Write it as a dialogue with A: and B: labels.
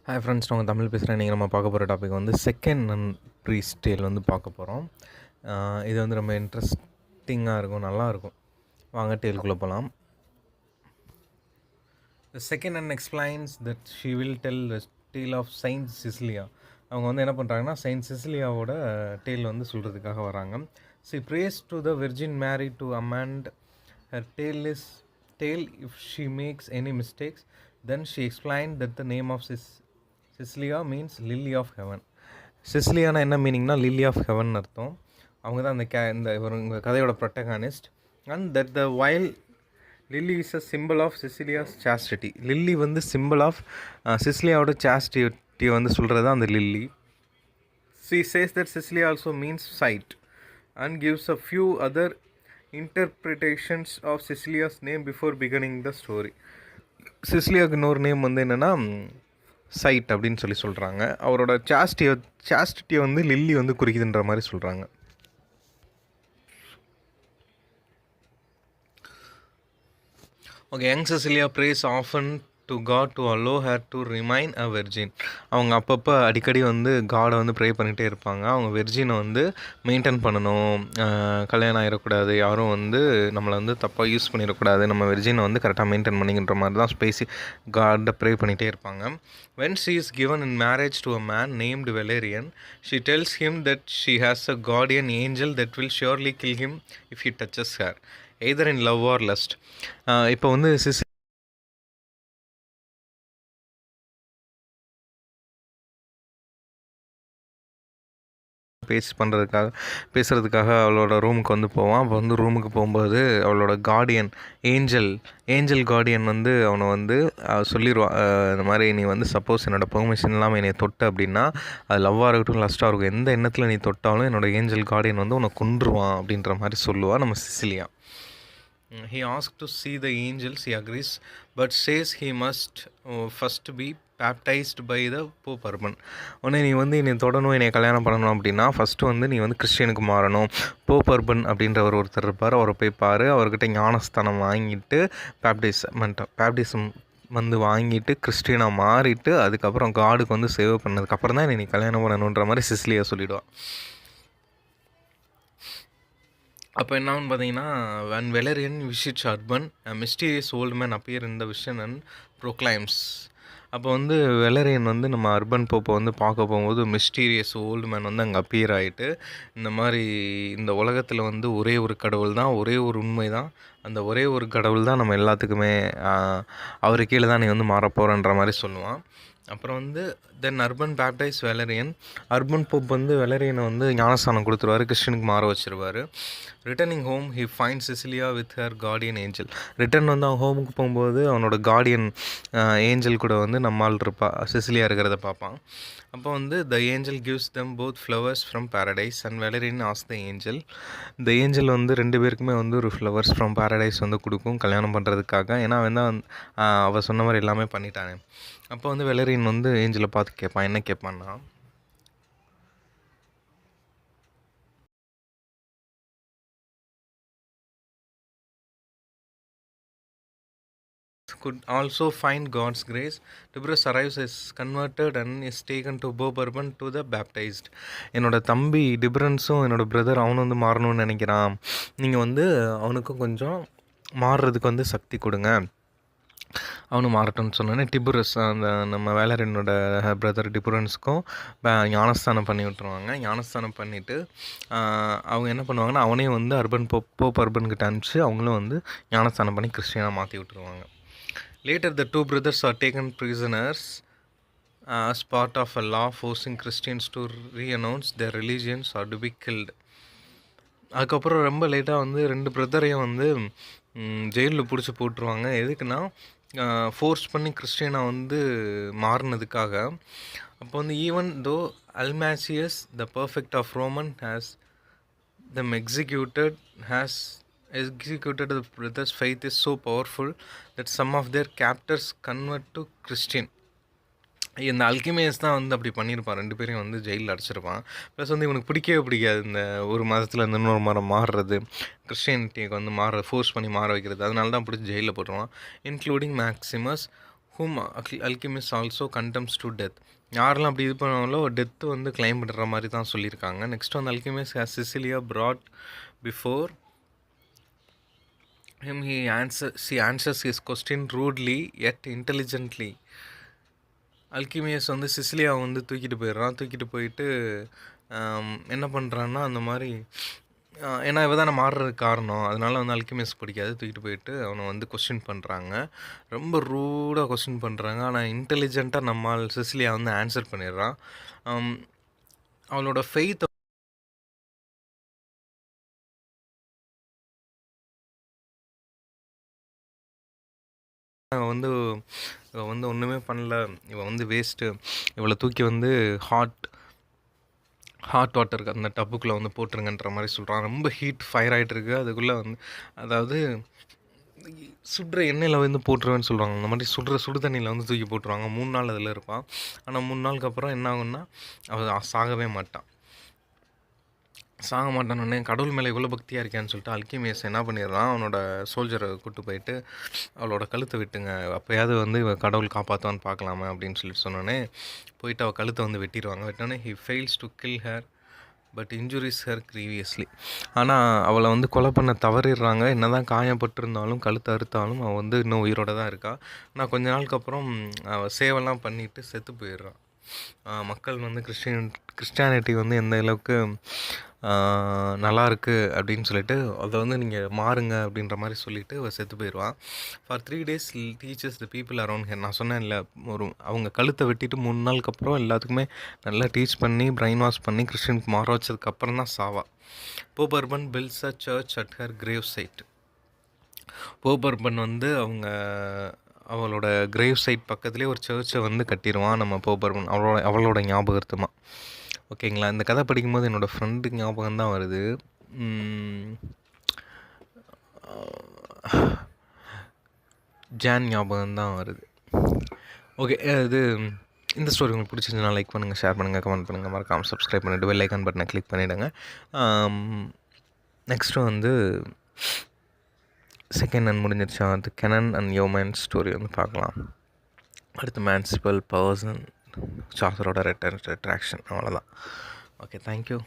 A: Hi friends, நான் தமிழ் பேசுகிறேன். இன்றைக்கி நம்ம பார்க்க போகிற டாபிக் வந்து செகண்ட் நன் ப்ரீஸ்ட் டேல் வந்து பார்க்க போகிறோம். இது வந்து ரொம்ப இன்ட்ரெஸ்டிங்காக இருக்கும், நல்லாயிருக்கும். வாங்க டேலுக்குள்ளே போகலாம். The second nun explains that she will tell the tale of Saint Cecilia. அவங்க வந்து என்ன பண்ணுறாங்கன்னா, செயின்ட் சிசிலியாவோட டேல் வந்து சொல்கிறதுக்காக வராங்க. She prays to the Virgin Mary to amend her tale if she makes any mistakes. Then she explained that the name of Cecilia means lily of heaven. சிசிலியானா என்ன மீனிங்னா லில்லி ஆஃப் ஹெவன் அர்த்தம். அவங்க தான் இந்த கதையோட protagonist. And that the white lily is a symbol of Cecilia's chastity. Lily வந்து symbol ஆஃப் சிசிலியாவோட சாஸ்டிட்டியை வந்து சொல்கிறது தான் அந்த lily. She says that Cecilia also means sight and gives a few other interpretations of Cecilia's name before beginning the story. சிசிலியாவுக்கு இன்னொரு name வந்து என்னென்னா சைட் அப்படின்னு சொல்கிறாங்க. அவரோட சாஸ்டிட்டியை வந்து லில்லி வந்து குறிக்குதுன்ற மாதிரி சொல்கிறாங்க. Okay, young Cecilia prays often to God to allow her to remain a virgin. அவங்க அப்பப்போ அடிக்கடி வந்து காடை வந்து ப்ரே பண்ணிகிட்டே இருப்பாங்க. அவங்க வெர்ஜினை வந்து மெயின்டைன் பண்ணணும், கல்யாணம் ஆகிடக்கூடாது, யாரும் வந்து நம்மளை வந்து தப்பாக யூஸ் பண்ணிடக்கூடாது, நம்ம வெர்ஜினை வந்து கரெக்டாக மெயின்டைன் பண்ணிக்கின்ற மாதிரி தான் பேசி காடை ப்ரே பண்ணிகிட்டே இருப்பாங்க. When she is given in marriage to a man named Valerian, she tells him that she has a guardian angel that will surely kill him if he touches her, either in love or lust. இப்போ வந்து பேசுகிறதுக்காக அவளோட ரூமுக்கு வந்து போவான். அப்போ வந்து ரூமுக்கு போகும்போது அவளோட ஏஞ்சல் கார்டியன் வந்து அவனை வந்து சொல்லிடுவான், இந்த மாதிரி நீ வந்து சப்போஸ் என்னோடய பெர்மிஷன் இல்லாமல் என்னை தொட்ட அப்படின்னா, அது லவ்வாக இருக்கட்டும் லஸ்ட்டாக இருக்கும், எந்த எண்ணத்தில் நீ தொட்டாலும் என்னோடய ஏஞ்சல் கார்டியன் வந்து உன்னை கொன்றுவான் அப்படின்ற மாதிரி சொல்லுவாள் நம்ம Cecilia. He asked to see the angels. He agrees, but says he must first be baptized by the Pope Urban. உடனே நீ வந்து என்னை தொடணும், என்னை கல்யாணம் பண்ணணும் அப்படின்னா ஃபஸ்ட்டு வந்து நீ வந்து கிறிஸ்டியனுக்கு மாறணும். போப் அர்பன் அப்படின்றவர் ஒருத்தர் இருப்பார், அவரை போய் பாரு. அவர்கிட்ட ஞானஸ்தானம் வாங்கிட்டு பேப்டிசம் வந்து வாங்கிட்டு கிறிஸ்டியனாக மாறிட்டு அதுக்கப்புறம் காடுக்கு வந்து சேவ் பண்ணதுக்கப்புறம் தான் நீ கல்யாணம் பண்ணணுன்ற மாதிரி சிசிலியா சொல்லிவிடுவான். அப்போ என்னான்னு பார்த்தீங்கன்னா, when Valerian visits Urban, a mysterious old man appear in the vision and proclaims. அப்போ வந்து வெலரியன் வந்து நம்ம அர்பன் போப்பை வந்து பார்க்க போகும்போது மிஸ்டீரியஸ் ஓல்டு மேன் வந்து அங்கே அப்பியர் ஆகிட்டு, இந்த மாதிரி இந்த உலகத்தில் வந்து ஒரே ஒரு கடவுள் தான், ஒரே ஒரு உண்மை தான், அந்த ஒரே ஒரு கடவுள் தான் நம்ம எல்லாத்துக்குமே, அவர் கீழே தான் நீ வந்து மாறப்போகிறன்ற மாதிரி சொல்லுவான். அப்புறம் வந்து then Urban baptize Valerian. Urban pope வந்து வெலரியனை வந்து ஞானஸ்தானம் கொடுத்துருவார், கிறிஸ்டினுக்கு மாற வச்சுருவார். Returning home he find Cecilia with her guardian angel. Return வந்து அவன் ஹோமுக்கு போகும்போது அவனோட கார்டியன் ஏஞ்சல் கூட வந்து நம்மால் சிசிலியா இருக்கிறத பார்ப்பான். அப்போ வந்து the angel gives them both flowers from paradise and Valerian as the angel. இந்த ஏஞ்சல் வந்து ரெண்டு பேருக்குமே வந்து ஒரு ஃப்ளவர்ஸ் ஃப்ரம் பேரடைஸ் வந்து கொடுக்கும் கல்யாணம் பண்ணுறதுக்காக. ஏன்னா அவன் தான் அவள் சொன்ன மாதிரி எல்லாமே பண்ணிட்டானே. அப்போ வந்து வெலரியன் வந்து ஏஞ்சலை பார்த்து கேட்பான், என்ன கேட்பான்னா, could also find God's grace. Tiberius arrives, is converted and is taken to Pope Urban to the baptized. என்னோட தம்பி டிபரன்ஸும் என்னோட பிரதர் அவனும் வந்து மாறணும்னு நினைக்கிறான், நீங்கள் வந்து அவனுக்கும் கொஞ்சம் மாறுறதுக்கு வந்து சக்தி கொடுங்க, அவனு மாறட்டும்னு சொன்னோன்னே டிபுரஸ் அந்த நம்ம வேலரியனோட பிரதர் டிபுரன்ஸுக்கும் ஞானஸ்தானம் பண்ணி விட்டுருவாங்க. ஞானஸ்தானம் பண்ணிவிட்டு அவங்க என்ன பண்ணுவாங்கன்னா, அவனையும் வந்து போப் அர்பன்கிட்ட அனுப்பிச்சு அவங்களும் வந்து ஞானஸ்தானம் பண்ணி கிறிஸ்டியனாக மாற்றி விட்டுருவாங்க. Later, the two brothers are taken prisoners as part of a law forcing Christians to re-announce their religions or to be killed. அதுக்கப்புறம் ரொம்ப லேட்டாக வந்து ரெண்டு பிரதரையும் வந்து ஜெயிலில் பிடிச்சி போட்டுருவாங்க. எதுக்குன்னா, ஃபோர்ஸ் பண்ணி கிறிஸ்டியனாக வந்து மாறினதுக்காக. அப்போ வந்து even though Almachius the prefect of Roman has them executed, the brothers' faith is so powerful that some of their captors convert to Christian. இந்த அல்கிமேஸ் தான் வந்து அப்படி பண்ணியிருப்பான், ரெண்டு பேரையும் வந்து ஜெயிலில் அடைச்சிருப்பான். ப்ளஸ் வந்து இவனுக்கு பிடிக்கவே பிடிக்காது இந்த ஒரு மதத்தில் இருந்து இன்னொரு மதம் மாறுறது, கிறிஸ்டியனிட்டிக்கு வந்து ஃபோர்ஸ் பண்ணி மாற வைக்கிறது. அதனால தான் பிடிச்சி ஜெயிலில் போட்டுருவான். Including Maximus whom alchemist also condemns to death. யாரெல்லாம் அப்படி இது பண்ணுவாங்களோ டெத்து வந்து கிளைம் பண்ணுற மாதிரி தான் சொல்லியிருக்காங்க. நெக்ஸ்ட் வந்து alchemist has Cecilia brought before him. She answers his question rudely yet intelligently. அல்கிமியஸ் வந்து சிசிலியா வந்து தூக்கிட்டு போயிட்டு என்ன பண்ணுறான்னா அந்த மாதிரி ஏன்னா இவ தானே மாறுறதுக்கு காரணம், அதனால வந்து அல்கிமியஸ் பிடிக்காது, தூக்கிட்டு போயிட்டு அவனை வந்து கொஸ்டின் பண்ணுறாங்க. ரொம்ப ரூடாக கொஸ்டின் பண்ணுறாங்க. ஆனால் இன்டெலிஜென்ட்டாக நம்மால் சிசிலியா வந்து ஆன்சர் பண்ணிடுறான். அவளோட ஃபெய்த் வந்து இவள் வந்து ஒன்றுமே பண்ணல, இவள் வந்து வேஸ்ட்டு, இவளை தூக்கி வந்து ஹாட் வாட்டருக்கு அந்த டப்புக்குள்ளே வந்து போட்டுருங்கன்ற மாதிரி சொல்கிறான். ரொம்ப ஹீட் ஃபயர் ஆகிட்டு இருக்கு. அதுக்குள்ளே வந்து அதாவது சுடுற எண்ணெயில் வந்து போட்டுருவேன்னு சொல்லுவாங்க. அந்த மாதிரி சுடு தண்ணியில் வந்து தூக்கி போட்டுருவாங்க. 3 நாள் அதில் இருப்பான். ஆனால் 3 நாளுக்கு அப்புறம் என்ன ஆகுன்னா அவள் சாகவே மாட்டான். உடனே கடவுள் மேலே இவ்வளோ பக்தியாக இருக்கான்னு சொல்லிட்டு அல்கெமியஸ் என்ன பண்ணிடுறான், அவனோட சோல்ஜரை கூப்பிட்டு போயிட்டு அவளோட கழுத்தை விட்டுங்க, அப்போயாவது வந்து கடவுள் காப்பாற்றுவான்னு பார்க்கலாமா அப்படின்னு சொல்லிட்டு சொன்னோன்னே போயிட்டு அவள் கழுத்தை வந்து வெட்டிடுவாங்க. He fails to kill her but injures her grievously. ஆனால் அவளை வந்து கொலை பண்ண தவறிடுறாங்க. என்ன தான் காயப்பட்டிருந்தாலும் கழுத்தை அறுத்தாலும் அவள் வந்து இன்னும் உயிரோடு தான் இருக்கா. ஆனால் கொஞ்ச நாளுக்கு அப்புறம் அவள் சேவெல்லாம் பண்ணிவிட்டு செத்து போயிடுறான். மக்கள் வந்து கிறிஸ்டியானிட்டி வந்து எந்த அளவுக்கு நல்லா இருக்குது அப்படின்னு சொல்லிட்டு அதை வந்து நீங்கள் மாறுங்க அப்படின்ற மாதிரி சொல்லிவிட்டு அவள் செத்து போயிடுவான். For 3 days teachers the people around here. நான் சொன்னேன் இல்லை, அவங்க கழுத்தை வெட்டிட்டு 3 நாளுக்கு அப்புறம் எல்லாத்துக்குமே நல்லா டீச் பண்ணி பிரெயின் வாஷ் பண்ணி கிறிஸ்டியனுக்கு மாற வச்சதுக்கப்புறம் தான் சாவா. Pope Urban builds a church at her grave site. Pope Urban வந்து அவளோட கிரேவ் சைட் பக்கத்துலேயே ஒரு சர்ச்சை வந்து கட்டிடுவான் நம்ம போப் அர்பன், அவளோட ஞாபகத்துமா. ஓகேங்களா. இந்த கதை படிக்கும்போது என்னோடய ஃப்ரெண்டு ஞாபகம் தான் வருது. ஜான் ஞாபகம் தான் வருது. ஓகே, இது இந்த ஸ்டோரி உங்களுக்கு பிடிச்சிருந்துச்சுன்னா லைக் பண்ணுங்கள், ஷேர் பண்ணுங்கள், கமெண்ட் பண்ணுங்கள், மறக்காமல் சப்ஸ்கிரைப் பண்ணிவிட்டு பெல் ஐக்கான் பட்டனை கிளிக் பண்ணிவிடுங்க. நெக்ஸ்ட்டு வந்து செகண்ட் அண்ட் முடிஞ்சிருச்சா, அது கெனன் அண்ட் யோமேன் ஸ்டோரி வந்து பார்க்கலாம். அடுத்து manciple powers and சார்ஜரோட return attraction, அவ்வளோதான். Okay, thank you.